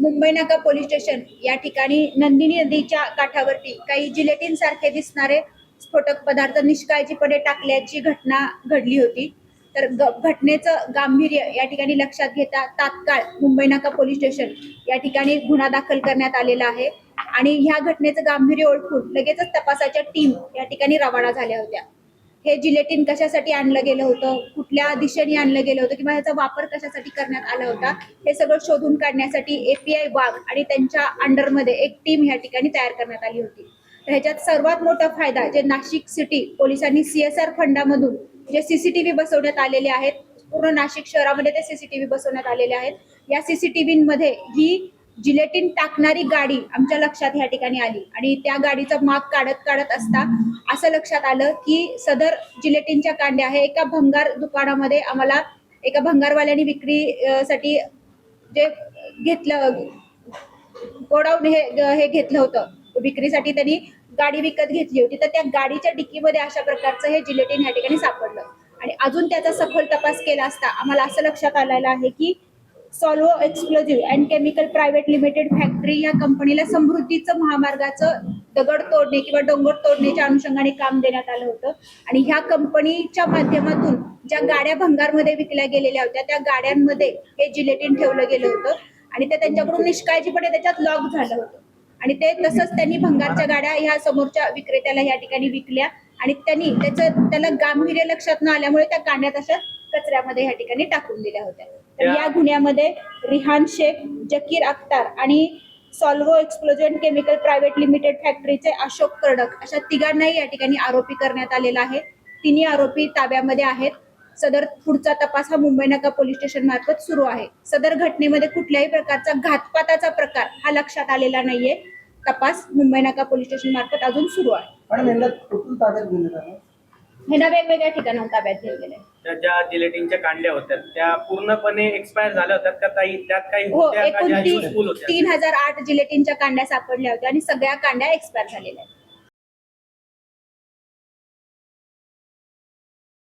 मुंबई नाका police station या ठिकाणी नंदिनी नदीच्या काठावरती काही जिलेटिन सारखे दिसणारे स्फोटक पदार्थ निष्काळजीपणे टाकल्याची घटना घडली होती। तर घटनेचं गांभीर्य या ठिकाणी लक्षात घेता तात्काळ मुंबई नाका पोलीस स्टेशन या ठिकाणी गुन्हा दाखल करण्यात आलेला आहे आणि ह्या घटनेचं गांभीर्य ओळखून लगेचच तपासाच्या टीम या ठिकाणी रवाना झाल्या होत्या। हे जिलेटिन कशासाठी आणलं गेलं होतं, कुठल्या दिशेने आणलं गेलं होतं किंवा ह्याचा वापर कशासाठी करण्यात आला होता, हे सगळं शोधून काढण्यासाठी एपीआय वाघ आणि त्यांच्या अंडरमध्ये एक टीम या ठिकाणी तयार करण्यात आली होती। तर ह्याच्यात सर्वात मोठा फायदा जे नाशिक सिटी पोलिसांनी CSR फंडामधून जे CCTV बसवण्यात आलेले आहेत, पूर्ण नाशिक शहरामध्ये ते CCTV बसवण्यात आलेले आहेत। या CCTVमध्ये ही जिलेटिन टाकणारी गाडी आमच्या लक्षात ह्या ठिकाणी आली आणि त्या गाडीचा माग काढत असता असं लक्षात आलं की सदर जिलेटिनच्या कांड्या हे एका भंगार दुकानामध्ये आम्हाला एका भंगारवाल्याने विक्रीसाठी जे घेतलं गोडाऊन हे घेतलं होतं विक्रीसाठी, त्यांनी गाडी विकत घेतली होती। तर त्या गाडीच्या डिक्कीमध्ये अशा प्रकारचं हे जिलेटिन ह्या ठिकाणी सापडलं आणि अजून त्याचा सखोल तपास केला असता आम्हाला असं लक्षात आलेलं आहे की Solvo explosive and chemical private limited factory या कंपनीला समृद्धीचं महामार्गाचं दगड तोडणे किंवा डोंगर तोडण्याच्या अनुषंगाने काम देण्यात आलं होतं आणि ह्या कंपनीच्या माध्यमातून ज्या गाड्या भंगारमध्ये विकल्या गेलेल्या होत्या त्या गाड्यांमध्ये हे जिलेटिन ठेवलं गेलं होतं आणि ते त्यांच्याकडून निष्काळजीपणे त्याच्यात लॉक झालं होतं आणि ते तसंच त्यांनी भंगारच्या गाड्या ह्या समोरच्या विक्रेत्याला या ठिकाणी विकल्या आणि त्यांनी त्याला गांभीर्य लक्षात न आल्यामुळे त्या कांड्या तशा कचऱ्यामध्ये ह्या ठिकाणी टाकून दिल्या होत्या। तर या गुन्ह्यामध्ये रिहान शेख, जकीर अख्तर आणि Solvo explosion chemical private limited फॅक्टरीचे अशोक कर्डक अशा तिघांनाही या ठिकाणी आरोपी करण्यात आलेला आहे। तिन्ही आरोपी ताब्यामध्ये आहेत। सदर पुढचा तपास हा मुंबई नाका पोलीस स्टेशन मार्फत सुरू आहे। सदर घटनेमध्ये कुठल्याही प्रकारचा घातपाताचा प्रकार हा लक्षात आलेला नाहीये। तपास मुंबई नाका पोलीस स्टेशन मार्फत अजून सुरू आहे। ह्यांना वेगवेगळ्या ठिकाणाहून ताब्यात घेतलेलं आहे। ज्या जिलेटिनच्या कांड्या होत्या त्या पूर्णपणे एक्सपायर झाल्या होत्या का, त्यात काही हो, होत्या का एकूण ज्या युजफुल होत्या? 3008 जिलेटिनच्या कांड्या सापडल्या होत्या आणि सगळ्या कांड्या एक्सपायर झालेल्या आहेत।